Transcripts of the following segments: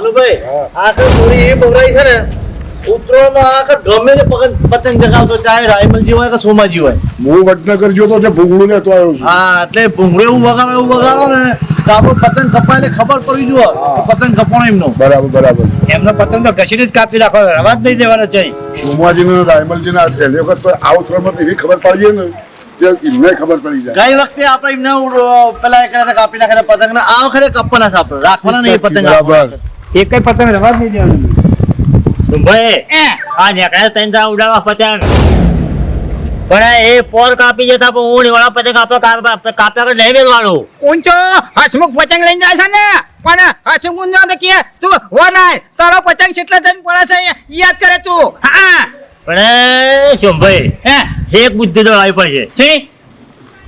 ભાઈ આખા પૂરી એ બવરાઈ છે ને ઉત્તરાયણમાં આખા ગમે તે પતંગ જગાવતો ચાહે રાયમલજી હોય કે સોમાજી હોય. હું વડનગર ગયો તો ભૂંગળું લેતો આવ્યો છું. હા એટલે ભૂંગળું એવું વગાડો ને તો આપણે પતંગ કપાય એટલે ખબર પડવી જોઈએ પતંગ કપાણો એમનો. બરાબર એમનો પતંગ તો ઘસીને જ કાપી નાખો, અવાજ નહીં દેવાનો છે. સોમાજી ને રાયમલજી ના પહેલી વખત આ ઉત્તરાયણમાં એવી ખબર પડી ને જે એમને ખબર પડી જાય. ગઈ વખતે આપણે એમને પેલા એક રાતે કાપી નાખ્યા પતંગ ને આ વખતે કપવાના છે આપણે રાખવાના નહીં પતંગ. બરાબર. એક કઈ પતંગ અવાજ નહીં દેવાનો. ભાઈ આ નેકળે તને જા ઉડાડવા પતંગ પણ એ પોર કાપી જતા પણ ઊંડી વાળા પતંગ આપણે કાપ્યા નહીં મેળવાનું. ઊંચો હસમુખ પતંગ લઈને જાય છે ને, પણ હસમુખ ના તો કે તું હો નાય તારો પતંગ કેટલા જણ પડે છે યાદ કરે તું. હા પણ શોભાઈ એક બુદ્ધિ તો આવી પડશે છે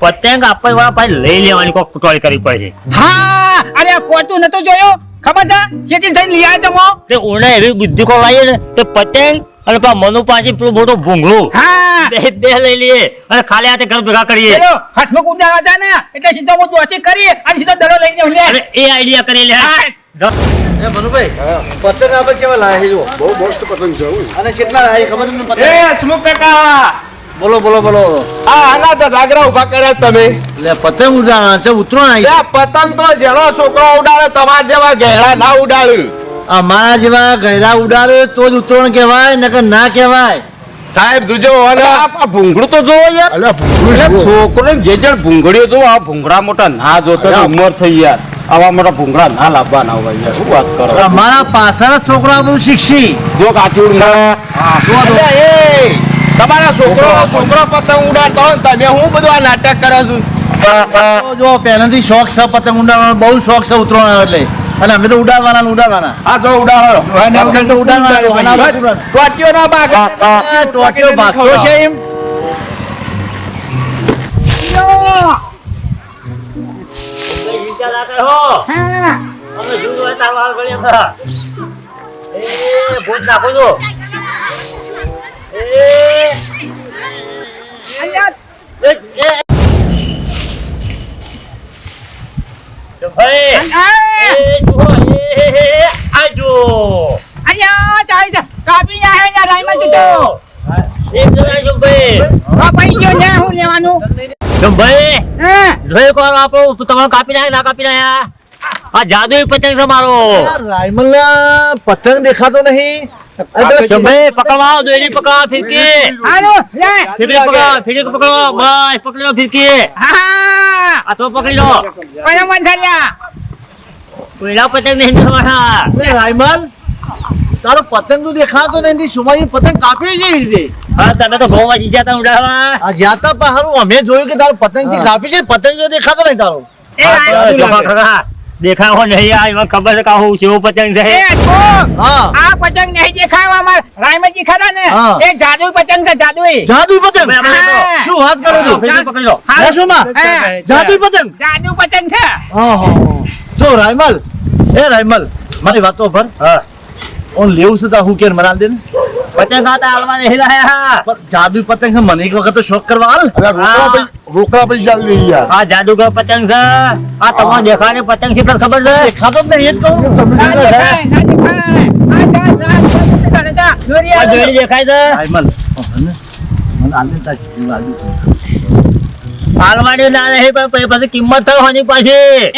પતંગ આપવા વાળા પાસે લઈ લેવાની કોઈ કુટવાળી કરવી પડશે. હા અરે પોતું નતો જોયો ખબર છે જેથી થઈને લઈ આવ્યા જમો તે ઉણે એવી બુદ્ધિ કો લાવીએ ને તે પતંગ અને પા મનુ પાસે પેલું મોટો ભૂંગળું હા બે લઈ લઈએ અને ખાલી હાથે ઘર ભેગા કરીએ. ચલો હસમુખ ઉડાડવા જા ને એટલે સીધો હું દોચી કરી અને સીધો દડો લઈને લે. અને એ આઈડિયા કરી લે. એ મનુભાઈ પતંગ આપણે કેવા લાયા છે જો બહુ મસ્ત પતંગ છે હો. અને કેટલા લાયા ખબર તમને પતંગ? હસમુખ કાકા બોલો આના તો જાગરા ઉભા કર્યા તમે. એટલે પતંગ ઉડાડવાના છે ઉત્તરાયણ તે પતંગ તો જેનો છોકરો ઉડાડે તમાર જેવા ઘેડા ના ઉડાડ્યું. અમારા જેવા ગયડા ઉડાડે તો જ ઉત્તરાયણ કહેવાય નકર ના કહેવાય. સાહેબ જોજો અને આ ભૂંગળું તો જોવો યાર. અલ્યા ભૂંગળું એટલે જુઓ. છોકરો જે જણ ભૂંગળીઓ જો આ ભૂંગળા મોટા ના જોતો તો ઉંમર થઈ યાર. આવા મોટા ભૂંગળા ના લાવવાના હોય યાર. શું વાત કરો અમારા પાછળ જ છોકરા બધું શીખશી. જો કાચી તમારા છોકરો પતંગ ઉડાડતો હોય ને તમે હું બધું આ નાટક કરો છું. તો જો પહેલેથી શોખ છે પતંગ ઉડાડવાનો બહુ શોખ છે ઉત્તરાયણ એટલે અને અમે તો ઉડાડવાના. આ જો ઉડાડો પતંગ તો ઉડાડવાના. ટોટીઓ ના બાગ ટોકીઓ ભાગતો છે એમ. વિચાર ના કરો. અમે જોયું હોય તાર વાળ ગળ્યા ખરા. એ ભૂત નાખો છો. કાપી જાય ને રાઈમાં દીધો ભાઈ ગયો ને હું લેવાનું. તમારો કાપી નાખ્યા ના કાપી નાખ્યા. આ જાદુ પતંગ છે મારો. રાયમલના પતંગ દેખાતો નહીં. ભાઈ પકડવા દોરી પકડવા ફિરકી હાલો લે ફિરકી પકડો બસ પકડી લો ફિરકી. હા આ તો પકડી લો. પણ મન થયા કોઈના પતંગ નહીં તમારા. રાયમલ તારો પતંગ તો દેખાતો નહીં. સુમાઈ પતંગ કાપી જેવી રીતે. હા તમે તો ગોવા જીજા તા ઉડાડવા. આ જ્યાં તા હારું અમે જોયું કે તારો પતંગ છે કાપી છે. પતંગ તો દેખાતો નહીં તારો. દેખાવો નહીં આ એમાં ખબર છે કાહું છે એવું પતંગ છે. હા આ પતંગ નહીં દેખાવા અમાર રાયમજી ખરા ને હા. એ જાદુ પતંગ છે જાદુ જાદુ પતંગ. હા. શું વાત કરો છો? ફિરકી પકડી લો. હા, શું માં? જાદુ પતંગ. જાદુ પતંગ છે. જો રાયમલ મારી વાતો પર હા ઓન લેવું છે તા હું કેર મરાલ દે ને. પતંગ ખાતા હાલવા નહીં રહ્યા. પણ જાદુ પતંગ છે મને એક વખત તો શોખ કરવા હાલ. અલ્યા રોકડા પૈસા લે યાર. આ જાદુગર પતંગ છે. આ તમને દેખાને પતંગ છે તમને ખબર છે. દેખાતો જ નહીં એ જ કહું. ના દેખાય ના દેખાય આ જા દોરી આ જોડી દેખાય છે. રાયમલ મને આલ દે તાજી પીવું આલ દે. હાલવાની ના નહીં પણ પછી કિંમત થવાની પાછી.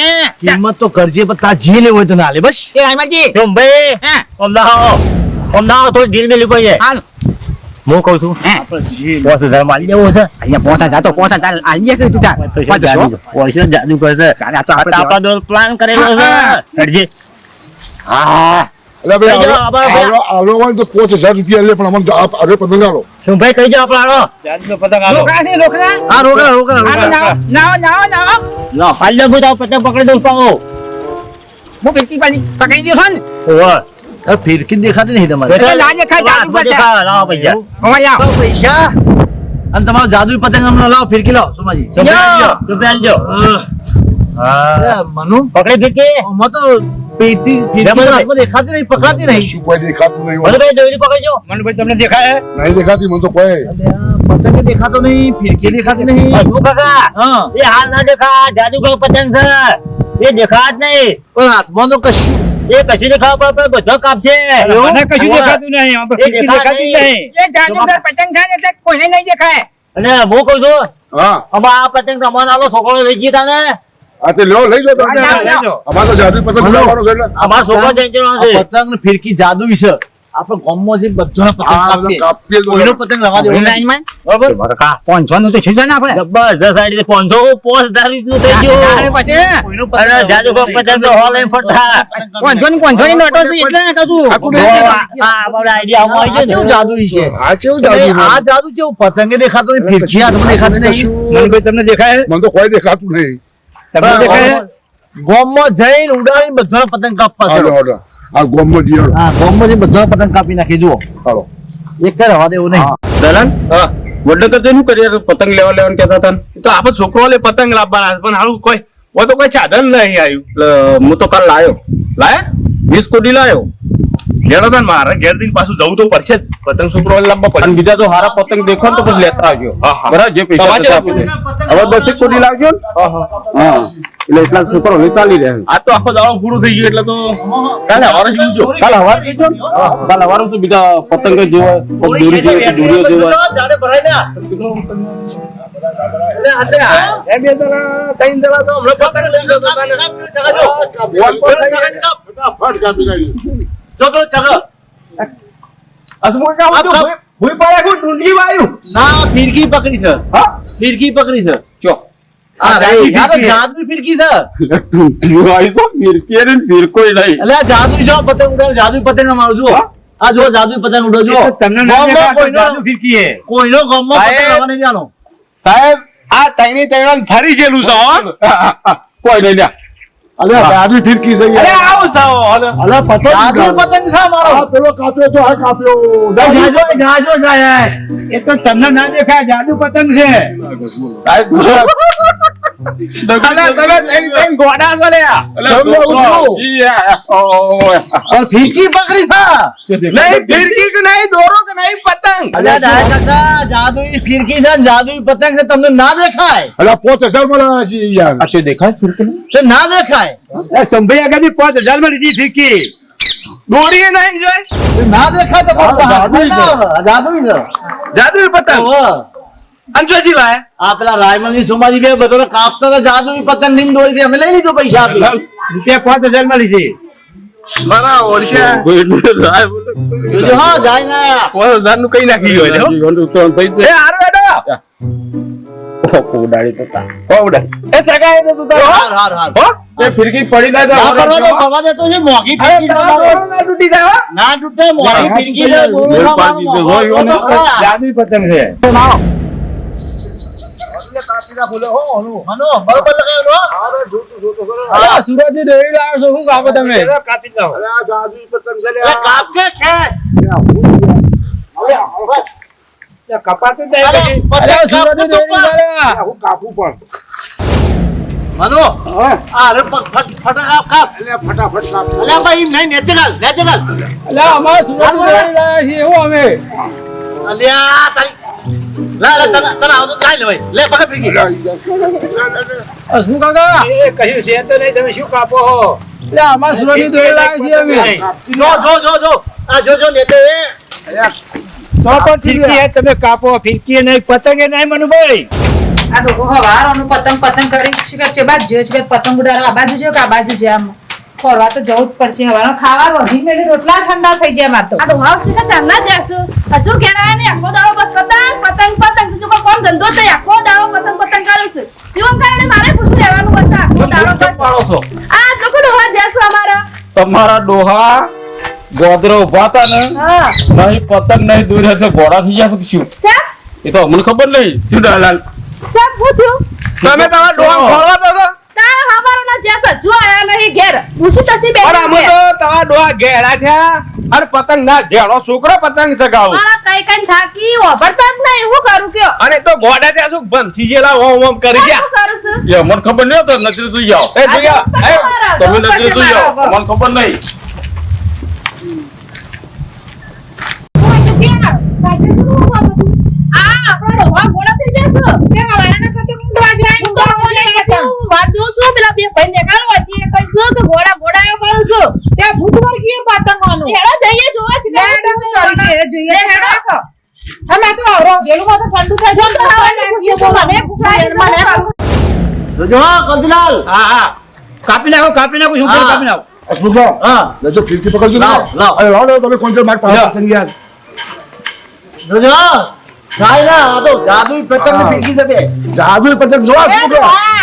કિંમત તો કરજે પણ તાર જે લેવું હોય તો ના લે બસ. એ રાયમજી કેમ ભાઈ હા અમદાવાદ થોડી ઢીલ મેલી પડી જાય. હાલ હું કહું છું આપણે જે 5000 મારી દેવો છે. અહીંયા પોસા જાતો પોસા ચાલ આઈએ કે તું ચાલ પૈસા જાદુ કરશે. આપણા દોર પ્લાન કરેલો છે. હટજે. હા અલ્યા ભાઈ કઈ જાઓ, આલો હોય તો 5000 રૂપિયા લે પણ અમને અરે પતંગ આલો. શું ભાઈ કઈ જાવ આપણો જાદુનો પતંગ આલો. રોકડા છે રોકડા હા રોકડા હાલો નાવ લો હાલ્યો ભૂત આવ પતંગ પકડી દઉં પાઓ. હું ફિરકી પાણી પકડી દયો છો ને ઓહો ફિરકી દેખાતી નહીં તમારે. એ લાગે ખાય જાદુ કરશે. લાવો પૈસા. ઓય આવ પૈસા અને તમારો જાદુ પતંગ અમને લાવો ફિરકી લાવો સોમાજી. હા મનુ પકડી ફિરકી. આમાં તો પેટી ફિરકી તો હાથમાં દેખાતી નહીં પકડાતી નહીં. શું કોઈ દેખાતું નહીં મને હોય. ભાઈ દોરી પકડજો. મનભાઈ તમને દેખાય નહીં દેખાતી મને તો કોઈ. પતંગ દેખાતો નહીં ફિરકી દેખાતી નહીં. હસમુખ કાકા હા એ હાલ ના દેખા જાદુગર પતંગ છે એ દેખાત નહીં. પણ હાથમાં તો કશું એ કશું દેખાવ પડે બધો કાપશે મને કશું દેખાતું નહીં આમાં એ ફિરકી દેખાય દેખાતી નહીં. નહીં એ જાદુગર પતંગ છે ને એટલે કોઈને નહીં દેખાય અને હું કહું છું હા હવે આ પતંગ તમારો આલો છોકરો લઈ જઈએ તાને આ તે લો લઈ જાઓ તમે હા, લઈ જાઓ. અમારે તો જાદુ પતંગ ઉડાવવાનો છે એટલે અમારો છોકરો ટેન્શન છે આ પતંગ ને ફિરકી જાદુ છે આપણે ગામમાં જઈને બધાનો પતંગ આ કાપીએ. કાપીએ તો કોઈનો પતંગ રવા દેવો નહીં. લાઈનમાં બરાબર 500 નું તો છે ને આપણે જબરજસ્ત આઈડી 5,000 રૂપિયાનું થઈ ગયું તારે પછી કોઈનો પતંગ અરે રવા જાદુ દેવો કો નહીં. પતંગ તો હોલ એમ ફરતા 500 ની નોટો છે એટલે ને કશું આ આપણે આઈડિયા આમાં આવી આ કેવું ગયો જાદુ છે આ કેવું જાદુ છે? આ જાદુ કેવું પતંગે દેખાતો નહીં ફિરકી હાથમાં દેખાતી નહીં મનભાઈ તમને દેખાય મને તો કોઈ દેખાતું નહીં તમને દેખાય ગામમાં જઈને ઉડાડીને બધાનો પતંગ કાપવા હાલો છે. હાલો આ ગોમમાં દિયો હા ગામમાં જઈને બધાનો પતંગ કાપી નાખી જુઓ હાલો એક કઈ રવા દેવું નહીં દલાલ વડે કદે નું કરીએ પતંગ લેવાનું કહેતા હતા ને? એ તો આપણે છોકરો લે પતંગ લાવવાના છે, પણ હાલું કોઈ ઓ તો કોઈ સાધન નહીં આવ્યું એટલે હું તો કાલ લાયા 20 કોટી લાયો લેડો તાન મારે ઘેર જઈને પાછું જવું તો પડશે જ. પતંગ છોકરો લાવવા પડે અને બીજા તો સારા પતંગ દેખો ને તો પછી લેતા આવજો બરાબર જે પૈસા થશે આપી દે. હવે 10 કોટી લાવજો ને હા એટલે એટલા છોકરો હવે ચાલી રહ્યા આ તો આખો દાડો પૂરો થઈ ગયો એટલે તો કાલે હવારે જજો કાલે હવારે જજો ને કાલે હવારે શું બીજા પતંગ જેવા દોરી જેવા દોરીઓ જેવા જાડે ભરાય ને એટલે આજે એ બે દલા ત્રણ દલા તો હમણાં પતંગ લઈ જતો હતા ને. ફટાફટ કાપી નાખ્યું ચગો ચગો ના ફિરકી પકડી છે ફિરકી પકડી છે ચો આ જાદુ ફિરકી છે ટૂંટીઓ આવી છો ફિરકી ને ફિરકોય નહીં એટલે આ જાદુ જો પતંગ ઉડાડ જાદુ પતંગ મારું જુઓ આ જો જાદુ પતંગ ઉડો જુઓ તમને ગામમાં કોઈનો ફિરકી હે કોઈનો ગામમાં પતંગ સાહેબ. રવા નહીં જાનો સાહેબ આ તૈણી તૈણા ફરી ગયેલું છે હો કોઈ નહીં લ્યા અરે જાદુ ફિરકી છે અરે યાર આવો સાવો હાલો. અરે પતંગ જાદુ પતંગ છે આ મારો પેલો કાપ્યો તો આ કાપ્યો જાજો જાજો જાય એ તો તમને ના દેખાય જાદુ પતંગ છે અલા, તમે તૈણી તૈણ ગોડા છો લ્યા. અલા, તમે છોકરો, ઉઠો. જી, ઓય. પણ ફિરકી પકડી છે નહીં ફિરકી કે નહીં દોરો કે નહીં પતંગ અલ્યા દાય કાકા જાદુઈ ફિરકી છે ને જાદુઈ પતંગ છે તમને ના દેખાય અરે 5000 મળ્યા છે યાર અચ્છા દેખાય ફિરકી તો ના દેખાય સંભાઈ આગળ 5000 માં લીધી ફિરકી દોરી નહીં જોઈ તો ના દેખાય તો કોઈ જાદુઈ છે. જાદુઈ છે જાદુ પતંગ ઓહો. અંજોજી લાય આ પેલા રાયમલની સોમાજી બે બધો કાપતા હતા જાદુઈ પતંગ ની દોરી અમે લઈ લીધો પૈસા આપી રૂપિયા 5000 માં લીધી મારા ઓળશે જોજો હા જાય ના 5000 નું કઈ નાખી ગયો એ હારું એડો ઉડાડી તો તા ઓ ઉડાડી એ સગાય તો તું હાર હાર હાર હો એ ફિરકી પડી ના ના તો કરવા દે તો છે મોંઘી ફિરકી છે મારો. ના તૂટી જાય હો. ના તૂટે મોંઘી ફિરકી છે દોરો ના પાડી દીધો, મારો. જોયું ને? જાદુ પતંગ છે મનો બરોબર લગાવ્યો નો? આ સુરત ની ડેરી લાવ્યો છો શું કાપો તમે કાપી દો અરે આ જાદુ પતંગ છે એટલે કાપ કે છે કપાતું અરે, અરે પતંગ સુરત ની કાપવું તો ડેરી પણ. હું કાપું પણ મનો અરે ફટાકા કાપ એટલે ફટાફટ કાપ અલ્યા ભાઈ નહીં નેચે ગાલ એટલે અમારે સુરત ની ડેરી લાવ્યા છીએ એવું અમે અલ્યા તારી લા લા તને આવતો લાઈ લે ભાઈ લે પકડ ફિરકી શું કાકા એ કશું છે તો નહીં તમે શું કાપો હો એટલે અમારે સુરત ની ડેરી લાવ્યા છીએ અમે જો આ જો નેચે ચોપર ફિરકી હે તમે કાપો ફિરકી નહીં પતંગે નહીં મનુભાઈ આ લોકો હવારોનું પતંગ કરી શીખે છે બાદ જોઈ છે પતંગ ઉડાડો આ બાજુ જો કે આ બાજુ છે આમ ફરવા તો જવું જ પડશે હવાનો ખાવા વધી મેળે રોટલા ઠંડા થઈ જાય માર તો આ ડોહાવ સીધા ચાંદના જાસુ હજુ ઘેરાય ને આખો દાડો બસ પતંગ બીજું કોઈ કોણ ધંધો છે આખો દાડો પતંગ કરીશું એવું કારણે મારે પૂછું રહેવાનું બસ આખો દાડો બસ પાડો છો આ લોકો ડોહા જાસુ અમારા તમારા ડોહા ગોદરો ઉભા હતા ને હા નહીં પતંગ નહીં દોર્યા છે ઘોડા થઈ ગયા છે કે શું ચા એ તો અમને ખબર નહીં શું દલાલ ચા પૂછ્યું તમે તમારા ડોહા ખોળવા દો છો તારા હવારો ના જાસ હજુ આયા નહીં ઘેર પૂછી તસી બે અરે અમે તો તમારા ડોહા ઘેડા થયા અરે પતંગ ના ઘેડો છોકરો પતંગ ચગાવો મારા કઈ કઈ થાકી ઓભરતા જ નહીં હું કરું કયો અને તો ગોડા ત્યાં શું ભમસી જેલા ઓમ ઓમ કરી ગયા શું કરું છું એ મને ખબર નહીં તો નજરે જોઈ જાઓ એ જોઈ જાઓ એ તમે નજરે જોઈ જાઓ મને ખબર નહીં હું તો ક્યાં કાજે નું બધું આ આપણો ડોહા ગોળા થઈ જશે કે વાળાના પતંગ ઉડવા જાય તો ઓલે વાત જોશું પેલા બે ભાઈ ને કાલ હતી કઈ શું કે ઘોડા ઘોડા કરું છું તે બુધવારકીય પતંગોનું હેડો જઈએ જોવા શીખર હેડો શું કરી છે એ જોઈએ તો ખરા. અમે તો આવરો ગેલુમાં તો ઠંડુ થઈ જાય તો ખાવાની ખુશી શું મને જોજો હા કંદલાલ. હા કાપી નાખો શું હા. કાપી નાખો હસમુખભાઈ, હા લેજો ફિરકી પકડજો ને. લાવ, લાવ. અરે લાવ, લાવ, તમે કોણ છે મારી પાસે લાવ. પતંગ યાર. જોજો હા. કાંઈ ના આ તો જાદુઈ પતંગ હા. ફીરકી દે બે. જાદુઈ પતંગ જોવા હસમુખભાઈ.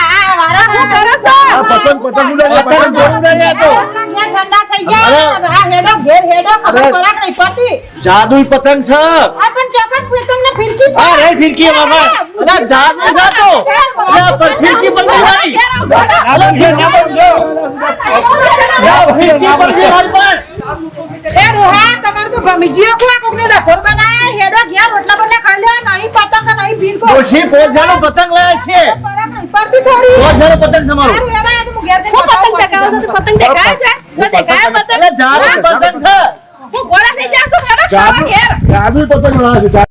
શું કરો છો આ પતંગ પતંગ ઉડાડે, પતંગ પતંગ જોઈ રહ્યા તો ઠંડા થઈ જાય આ હેડો ઘેર હેડો ખબર અરે. પરાક નહીં પડતી જાદુઈ પતંગ છે. આ પણ ચોકટ પતંગ ને ફિરકી આ રે ફીરકી બાબા. અલા જાદુ છે તો. અલા પણ ફીરકી પર નહીં મારી. અલા ફીરકી પર જો. યા ફીરકી પર નહીં મારી પણ. એ રોહા તમાર તો ભમીજીઓ કોણ કોકનો ડફોર બનાય હેડો ઘેર રોટલા બને ખાઈ લે નહીં પતંગ નહીં ફિરકો ડોશી પોજાનો પતંગ લાયા છે. પરાક નહીં પડતી થોડી પોજાનો પતંગ છે મારો. સારું હેડો આ તો હું ઘેર જઈને હું પતંગ ચગાવું છું તો પતંગ દેખાય છે જો દેખાય પતંગ અલા જાદુઈ પતંગ છે. હું ગોળા થઈ જાશું હેડો જાદુ ખાવા ઘેર જાદુઈ પતંગ લાવે છે.